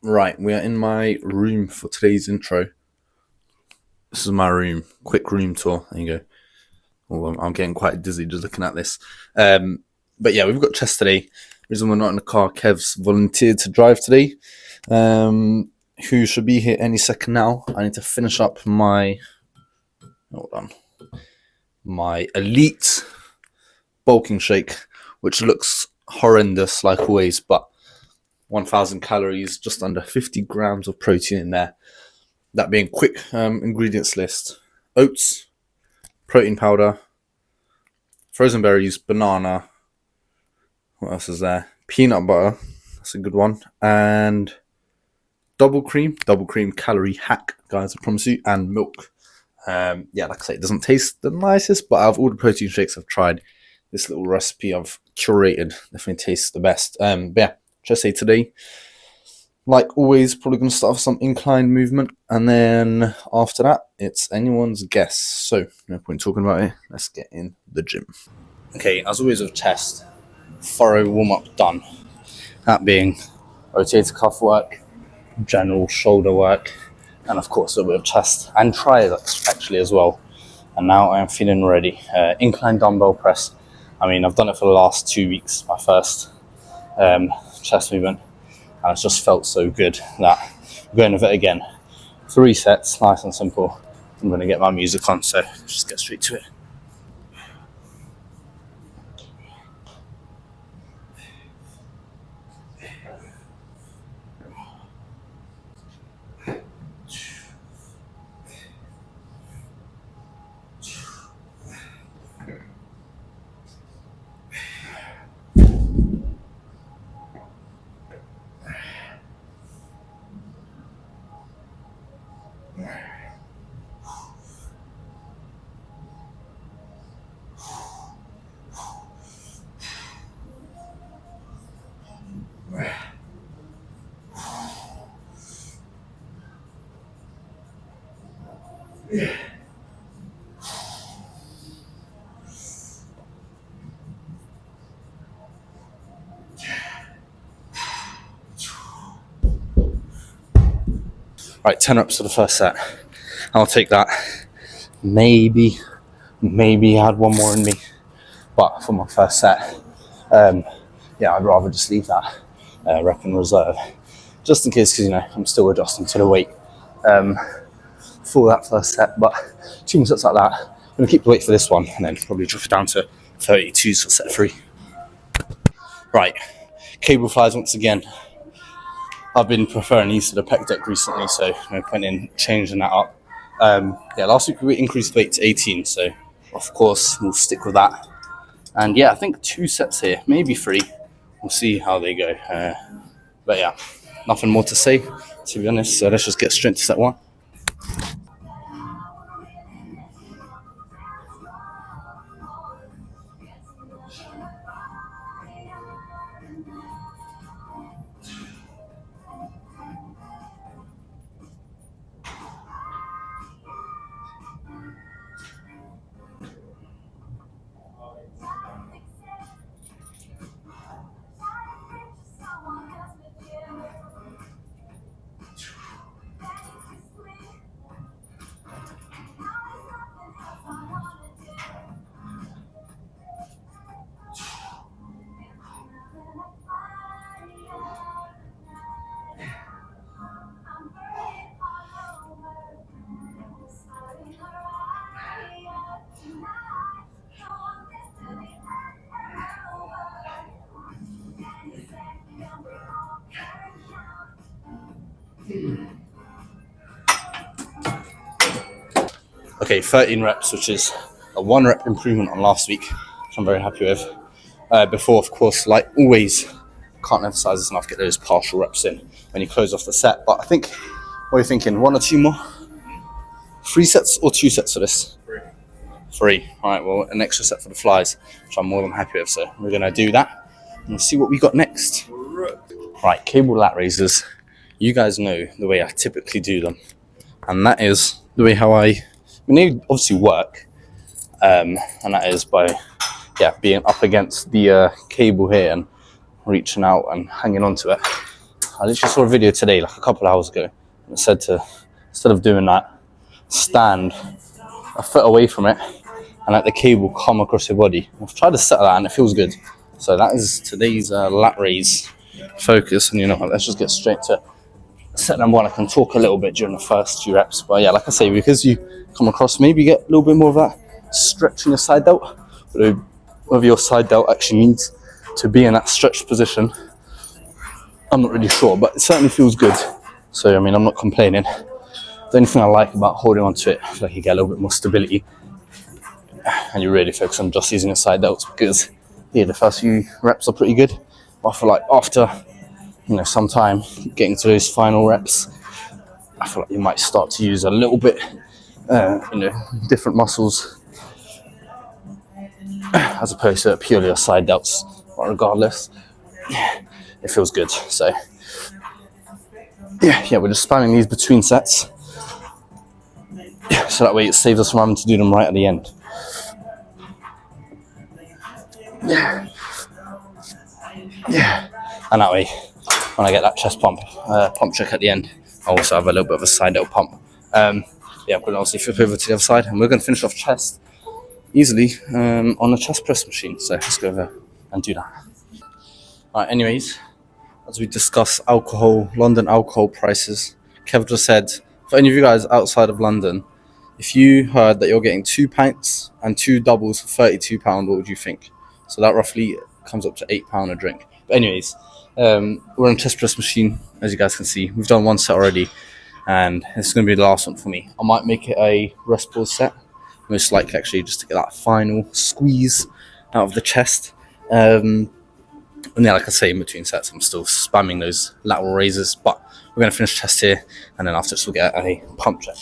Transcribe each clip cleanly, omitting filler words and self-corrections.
Right, we are in my room for today's intro. This is my room. Quick room tour. There you go. Oh, I'm getting quite dizzy just looking at this. But yeah, we've got chest today. The reason we're not in the car, Kev's volunteered to drive today. Who should be here any second now. I need to finish up my elite bulking shake, which looks horrendous like always, but 1,000 calories, just under 50 grams of protein in there. That being quick ingredients list: oats, protein powder, frozen berries, banana. What else is there? Peanut butter. That's a good one. And double cream calorie hack, guys, I promise you. And milk. Like I say, it doesn't taste the nicest, but out of all the protein shakes I've tried, this little recipe I've curated definitely tastes the best. Just say today, like always, probably going to start with some incline movement, and then after that, it's anyone's guess. So, no point talking about it. Let's get in the gym. Okay, as always with chest, thorough warm-up done. That being rotator cuff work, general shoulder work, and of course a bit of chest and triceps actually as well. And now I am feeling ready. Incline dumbbell press. I mean, I've done it for the last 2 weeks, my first chest movement, and it's just felt so good that I'm going with it again. 3 sets, nice and simple. I'm going to get my music on, so just get straight to it. Right, 10 reps for the first set. I'll take that. Maybe add one more in me, but for my first set, I'd rather just leave that rep in reserve, just in case, because I'm still adjusting to the weight for that first set. But 2 more sets like that. I'm gonna keep the weight for this one, and then probably drop it down to 32s for set 3. Right, cable flies once again. I've been preferring these to the pec deck recently, so no point in changing that up. Last week we increased weight to 18, so of course we'll stick with that. And I think 2 sets here, maybe 3. We'll see how they go. Nothing more to say, to be honest, so let's just get straight to set 1. Okay, 13 reps, which is a 1 rep improvement on last week, which I'm very happy with. Before, of course, like always, can't emphasize this enough, get those partial reps in when you close off the set. But I think, what are you thinking, 1 or 2 more? 3 sets or 2 sets for this? 3. All right, well, an extra set for the flies, which I'm more than happy with. So we're going to do that and we'll see what we got next. Right, cable lat raises. You guys know the way I typically do them, and that is the way how they obviously work, and that is by being up against the cable here and reaching out and hanging onto it. I literally saw a video today, like a couple of hours ago, and it said to, instead of doing that, stand a foot away from it and let the cable come across your body. I've tried to set that and it feels good. So that is today's lat raise focus. And you know what, let's just get straight to set number one. I can talk a little bit during the first few reps, but yeah, like I say, because you come across, maybe you get a little bit more of that stretch in your side delt. But whether your side delt actually needs to be in that stretched position, I'm not really sure, but it certainly feels good. So I mean, I'm not complaining. The only thing I like about holding on to it, I feel like you get a little bit more stability and you really focus on just using your side delts, because yeah, the first few reps are pretty good. But I feel like after, you know, some time getting to those final reps, I feel like you might start to use a little bit, you know, different muscles as opposed to purely your side delts. But regardless, it feels good. So yeah, we're just spamming these between sets, so that way it saves us from having to do them right at the end. Yeah. And that way, when I get that chest pump check at the end, I also have a little bit of a side delt pump. Yeah, I'm going to obviously flip over to the other side, and we're going to finish off chest easily on the chest press machine. So let's go over and do that. Alright, anyways, as we discuss London alcohol prices, Kev just said, for any of you guys outside of London, if you heard that you're getting 2 pints and 2 doubles for £32, what would you think? So that roughly comes up to £8 a drink. But anyways, we're on chest press machine, as you guys can see. We've done one set already, and it's going to be the last one for me. I might make it a rest pause set, most likely actually, just to get that final squeeze out of the chest. And yeah, like I say, in between sets, I'm still spamming those lateral raises, but we're going to finish chest here, and then after this, we'll get a pump check.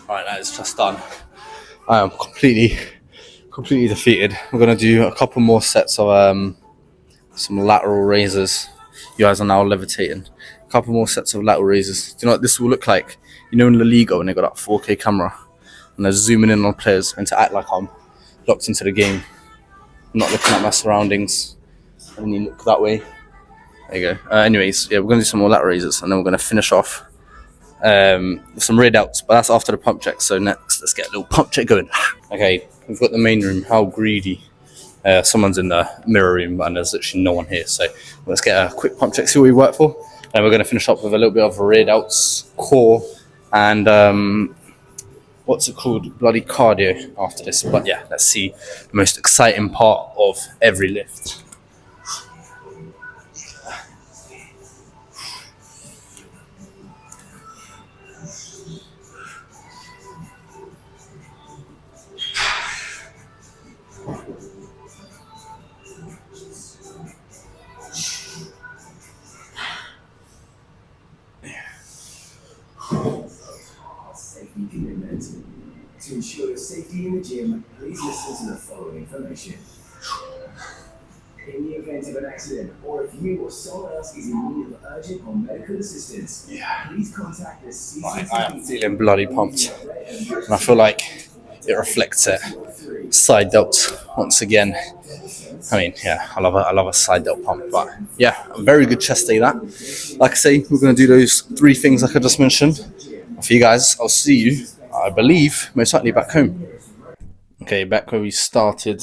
Alright, that is just done. I am completely defeated. We're going to do a couple more sets of some lateral raises. You guys are now levitating. A couple more sets of lateral raises. Do you know what this will look like? You know in La Liga when they got that 4K camera and they're zooming in on players, and to act like I'm locked into the game, not looking at my surroundings, and you look that way. There you go. Anyways, yeah, we're going to do some more lateral raises, and then we're going to finish off with some rear delts, but that's after the pump check. So next, let's get a little pump check going. Okay, we've got the main room. How greedy. Someone's in the mirror room, and there's actually no one here. So let's get a quick pump check, see what we work for. And we're going to finish up with a little bit of rear delts, core, and what's it called? Bloody cardio after this. But yeah, let's see the most exciting part of every lift. Safety commitment. To ensure your safety in the gym, please listen to the following information. In the event of an accident, or if you or someone else is in need of urgent or medical assistance, please contact the CCTV. I am feeling bloody pumped, and I feel like it reflects it. Side delts once again. I mean, yeah, I love a side delt pump, but yeah, a very good chest day that. Like I say, we're going to do those 3 things like I just mentioned. For you guys, I'll see you, I believe, most likely back home. Okay, back where we started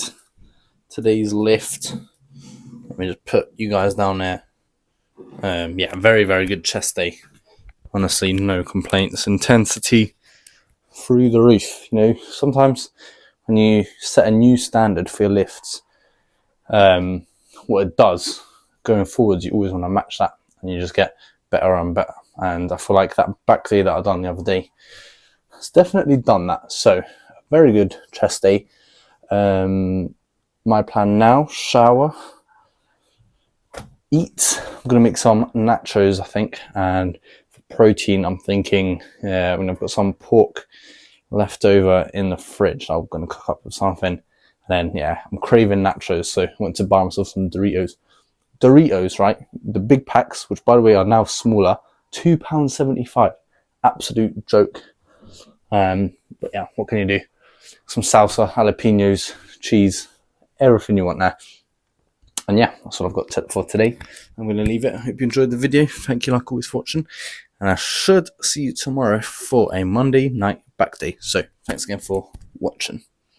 today's lift. Let me just put you guys down there. Yeah, very, very good chest day. Honestly, no complaints. Intensity through the roof. You know, sometimes when you set a new standard for your lifts, what it does going forwards, you always want to match that, and you just get better and better. And I feel like that back day that I done the other day has definitely done that. So very good chest day. My plan now: shower, eat. I'm gonna make some nachos, I think, and for protein, I'm thinking when I've got some pork left over in the fridge, I'm gonna cook up with something. And then yeah, I'm craving nachos, so I went to buy myself some Doritos. Doritos, right? The big packs, which by the way are now smaller, £2.75. Absolute joke. But yeah, what can you do? Some salsa, jalapenos, cheese, everything you want there. And yeah, that's what I've got for today. I'm going to leave it. I hope you enjoyed the video. Thank you like always for watching. And I should see you tomorrow for a Monday night back day. So thanks again for watching.